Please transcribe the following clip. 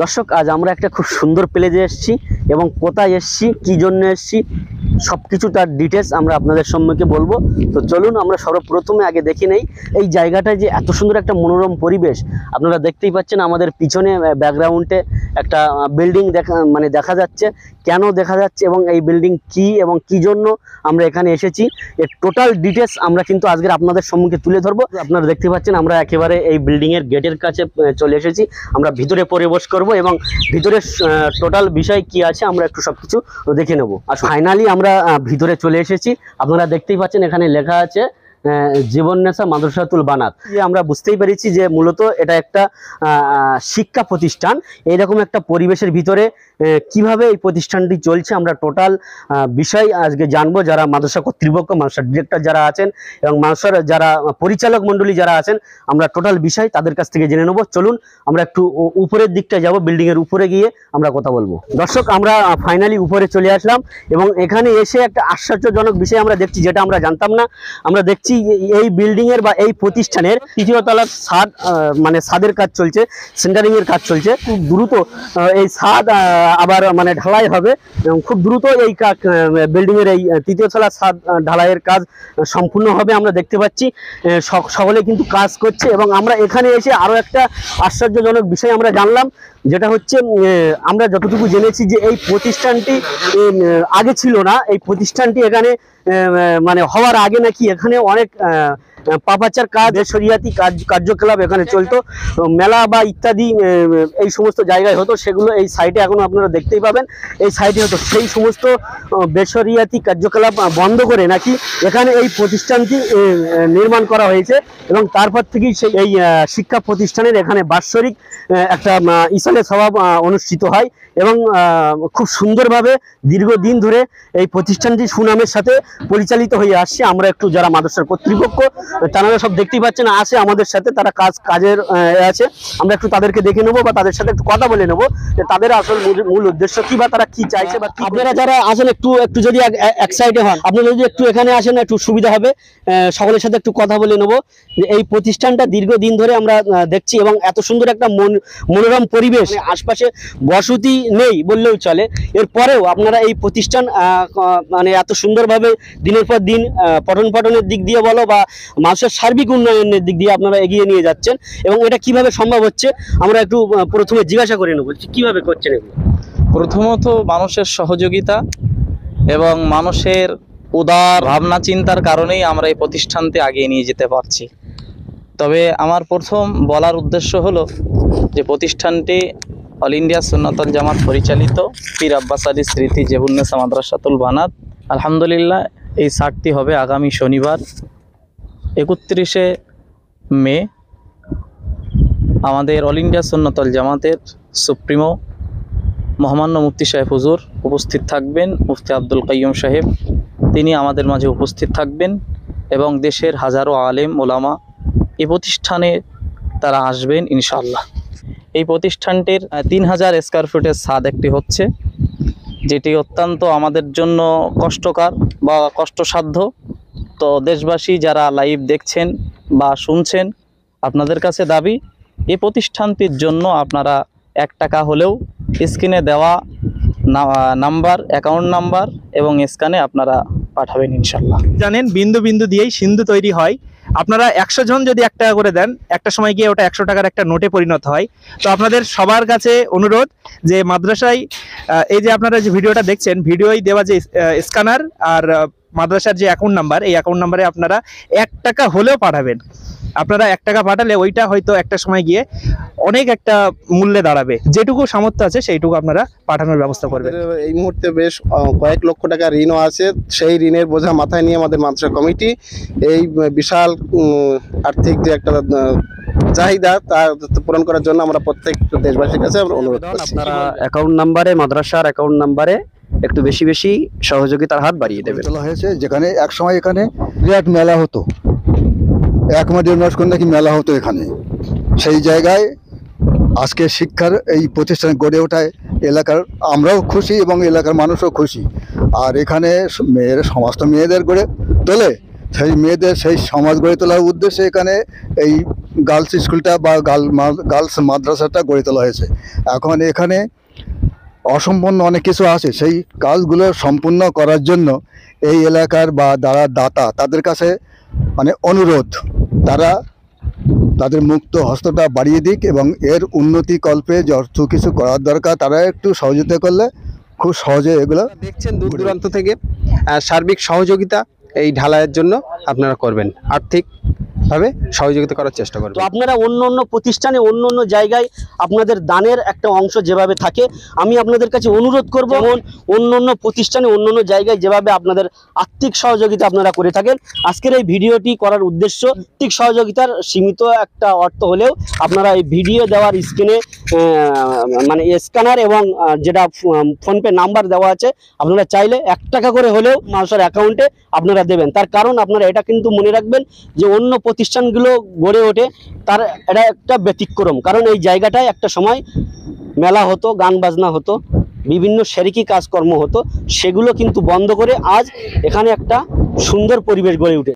দর্শক, আজ আমরা একটা খুব সুন্দর প্লেসে এসেছি এবং কোথায় এসেছি, কি জন্য এসেছি, সবকিছু তার ডিটেলস আমরা আপনাদের সম্মুখে বলবো। তো চলুন আমরা সর্বপ্রথমে আগে দেখে নেই এই জায়গাটায় যে এত সুন্দর একটা মনোরম পরিবেশ। আপনারা দেখতেই পাচ্ছেন আমাদের পিছনে ব্যাকগ্রাউন্ডে একটা বিল্ডিং দেখা যাচ্ছে। কেন দেখা যাচ্ছে এবং এই বিল্ডিং কি এবং কি জন্য আমরা এখানে এসেছি, এর টোটাল ডিটেলস আমরা কিন্তু আজকের আপনাদের সম্মুখে তুলে ধরবো। আপনারা দেখতে পাচ্ছেন আমরা একেবারে এই বিল্ডিংয়ের গেটের কাছে চলে এসেছি। আমরা ভিতরে প্রবেশ করব এবং ভিতরে টোটাল বিষয় কি আছে আমরা একটু সবকিছু দেখে নেব। আর ফাইনালি আমরা ভিতরে চলে এসেছি। আপনারা দেখতেই পাচ্ছেন এখানে লেখা আছে জীবননেশা মাদ্রাসাতুল বানাত। আমরা বুঝতেই পেরেছি যে মূলত এটা একটা শিক্ষা প্রতিষ্ঠান। এইরকম একটা পরিবেশের ভিতরে কিভাবে এই প্রতিষ্ঠানটি চলছে আমরা টোটাল বিষয় আজকে জানবো। যারা মাদ্রাসা কর্তৃপক্ষ, মাদ্রাসার ডিরেক্টর যারা আছেন এবং মাদ্রাসার যারা পরিচালক মণ্ডলী যারা আছেন, আমরা টোটাল বিষয় তাদের কাছ থেকে জেনে নেব। চলুন আমরা একটু উপরের দিকটা যাব, বিল্ডিংয়ের উপরে গিয়ে আমরা কথা বলবো। দর্শক, আমরা ফাইনালি উপরে চলে আসলাম এবং এখানে এসে একটা আশ্চর্যজনক বিষয় আমরা দেখছি, যেটা আমরা জানতাম না। আমরা দেখছি এই বিল্ডিং এর বা এই প্রতিষ্ঠানের তৃতীয় তলার ছাদ, মানে ছাদের কাজ চলছে, সেন্টারিং এর কাজ চলছে। খুব দ্রুত এই ছাদ আবার মানে ঢালাই হবে এবং খুব দ্রুত এই বিল্ডিং এর এই তৃতীয় তলার ছাদ ঢালাইয়ের কাজ সম্পূর্ণ হবে। আমরা দেখতে পাচ্ছি সকলে কিন্তু কাজ করছে এবং আমরা এখানে এসে আরো একটা আশ্চর্যজনক বিষয় আমরা জানলাম, যেটা হচ্ছে আমরা যতটুকু জেনেছি যে এই প্রতিষ্ঠানটি আগে ছিল না। এই প্রতিষ্ঠানটি এখানে মানে হওয়ার আগে নাকি এখানে অনেক পাপাচার কাজ, শরিয়াতি কার্যকলাপ এখানে চলতো। মেলা বা ইত্যাদি এই সমস্ত জায়গায় হতো, সেগুলো এই সাইটে এখন আপনারা দেখতেই পাবেন। এই সাইটে হতো সেই সমস্ত বেসরিয়াতি কার্যকলাপ বন্ধ করে নাকি এখানে এই প্রতিষ্ঠানটি নির্মাণ করা হয়েছে এবং তারপর থেকেই সেই এই শিক্ষা প্রতিষ্ঠানের এখানে বাৎসরিক একটা ইসালে সওয়াব অনুষ্ঠিত হয় এবং খুব সুন্দরভাবে দীর্ঘদিন ধরে এই প্রতিষ্ঠানটি সুনামের সাথে পরিচালিত হয়ে আসছে। আমরা একটু যারা মাদ্রাসার কর্তৃপক্ষ তারা সব দেখতেই পাচ্ছেন আছে আমাদের সাথে, তারা কাজের আছে। আমরা একটু তাদেরকে দেখে নেবো বা তাদের সাথে একটু কথা বলে নেবো যে তাদের আসল মূল উদ্দেশ্য কি বা তারা কি চাইছে। বা আপনারা যারা আসেন একটু যদি এক সাইডে হন, আপনারা যদি একটু এখানে আসেন একটু সুবিধা হবে। সকলের সাথে একটু কথা বলে নেবো যে এই প্রতিষ্ঠানটা দীর্ঘদিন ধরে আমরা দেখছি এবং এত সুন্দর একটা মনোরম পরিবেশ, আশপাশে বসতি নেই বললেও চলে। এরপরেও আপনারা এই প্রতিষ্ঠান মানে এত সুন্দরভাবে দিনের পর দিন পঠন পাঠনের দিক দিয়ে বলো বা মানুষের সার্বিক উন্নয়নের দিক দিয়ে আপনারা এগিয়ে নিয়ে যাচ্ছেন এবং এটা কিভাবে সম্ভব হচ্ছে আমরা একটু প্রথমে জিজ্ঞাসা করে নেব কিভাবে করছেন এগুলো। প্রথমত মানুষের সহযোগিতা এবং মানুষের উদার ভাবনা চিন্তার কারণেই আমরা এই প্রতিষ্ঠানকে আগিয়ে নিয়ে যেতে পারছি। তবে আমার প্রথম বলার উদ্দেশ্য হলো যে প্রতিষ্ঠানটি অল ইন্ডিয়া সুন্নাতুল জামাত পরিচালিত পীর আব্বাস আলী স্মৃতি জীবননেশা মাদ্রাসাতুল বানাত। আলহামদুলিল্লাহ এই ছাড়টি হবে আগামী শনিবার 31শে মে। আমাদের অল ইন্ডিয়া সুন্নাতুল জামাতের সুপ্রিমো মহামান্য মুফতি সাহেব হুজুর উপস্থিত থাকবেন, মুফতি আব্দুল কাইয়ুম সাহেব তিনি আমাদের মাঝে উপস্থিত থাকবেন এবং দেশের হাজারো আলেম ওলামা এই প্রতিষ্ঠানে তারা আসবেন ইনশাআল্লাহ। এই প্রতিষ্ঠানটির 3000 স্কয়ার ফুটের ছাদ একটি হচ্ছে, যেটি অত্যন্ত আমাদের জন্য কষ্টকর বা কষ্টসাধ্য। তো দেশবাসী যারা লাইভ দেখছেন বা শুনছেন, আপনাদের কাছে দাবি এই প্রতিষ্ঠানটির জন্য আপনারা 1 টাকা হলেও স্ক্রিনে দেওয়া নাম্বার, অ্যাকাউন্ট নাম্বার এবং স্ক্যানে আপনারা পাঠাবেন ইনশাল্লাহ। জানেন বিন্দু বিন্দু দিয়েই সিন্ধু তৈরি হয়। আপনারা 100 জন যদি 1 টাকা করে দেন, একটা সময় গিয়ে ওটা 100 টাকার একটা নোটে পরিণত হয়। তো আপনাদের সবার কাছে অনুরোধ যে মাদ্রাসায় এই যে আপনারা যে ভিডিওটা দেখছেন, ভিডিওই দেওয়া যে স্ক্যানার আর মাদ্রাসার যে অ্যাকাউন্ট নাম্বার, এই অ্যাকাউন্ট নাম্বারে আপনারা 1 টাকা হলেও পাঠাবেন। আপনারা 1 টাকা পাঠালে ওইটা হয়তো একটা সময় গিয়ে অনেক একটা মূল্যে দাঁড়াবে। যেটুকু সামর্থ্য আছে সেইটুকু আপনারা পাঠানোর ব্যবস্থা করবেন। এই মুহূর্তে বেশ কয়েক লক্ষ টাকা ঋণও আছে। সেই ঋণের বোঝা মাথায় নিয়ে আমাদের মাদ্রাসা কমিটি এই বিশাল আর্থিক যে একটা চাহিদা তা পূরণ করার জন্য আমরা প্রত্যেক দেশবাসীর কাছে আমরা অনুরোধ করছি। আপনারা অ্যাকাউন্ট নাম্বারে, মাদ্রাসার অ্যাকাউন্ট নাম্বারে একটু বেশি বেশি সহযোগিতার হাত বাড়িয়ে দেবেন। তোলা হয়েছে যেখানে এক সময় এখানে বিরাট মেলা হতো, 1 মাস 1.5 মাস করে নাকি মেলা হতো এখানে। সেই জায়গায় আজকে শিক্ষার এই প্রতিষ্ঠান গড়ে ওঠায় এলাকার আমরাও খুশি এবং এলাকার মানুষও খুশি। আর এখানে সমস্ত মেয়েদের গড়ে তোলে, সেই মেয়েদের সেই সমাজ গড়ে তোলার উদ্দেশ্যে এখানে এই গার্লস স্কুলটা বা গার্লস মাদ্রাসাটা গড়ে তোলা হয়েছে। এখন এখানে অসম্পূর্ণ অনেক কিছু আছে, সেই কাজগুলো সম্পূর্ণ করার জন্য এই এলাকার বা যারা দাতা তাদের কাছে মানে অনুরোধ, তারা তাদের মুক্ত হস্তটা বাড়িয়ে দিক এবং এর উন্নতি কল্পে যত কিছু করার দরকার তারা একটু সহযোগিতা করলে খুব সহজে এগুলো দেখছেন দূর দূরান্ত থেকে সার্বিক সহযোগিতা এই ঢালাইয়ের জন্য আপনারা করবেন, আর্থিকভাবে সহযোগিতা করার চেষ্টা তো করবেন। আপনারা অন্য অন্য প্রতিষ্ঠানে অন্য অন্য জায়গায় আপনাদের দানের একটা অংশ যেভাবে থাকে, আমি আপনাদের কাছে অনুরোধ করব যেমন অন্য অন্য প্রতিষ্ঠানে অন্য অন্য জায়গায় যেভাবে আপনাদের আর্থিক সহযোগিতা আপনারা করে থাকেন, আজকের এই ভিডিওটি করার উদ্দেশ্য আর্থিক সহযোগিতার সীমিত একটা অর্থ হলেও আপনারা এই ভিডিও দেওয়ার স্ক্রিনে মানে স্ক্যানার এবং যেটা ফোনপে নাম্বার দেওয়া আছে, আপনারা চাইলে 1 টাকা করে হলেও মানুষের অ্যাকাউন্টে আপনারা দেবেন। তার কারণ আপনারা এটা কিন্তু মনে রাখবেন যে অন্য প্রতিষ্ঠানগুলো গড়ে ওঠে তার এটা একটা ব্যতিক্রম, কারণ এই জায়গাটায় একটা সময় মেলা হতো, গান বাজনা হতো, বিভিন্ন শেরিকি কাজকর্ম হতো, সেগুলো কিন্তু বন্ধ করে আজ এখানে একটা সুন্দর পরিবেশ গড়ে উঠে।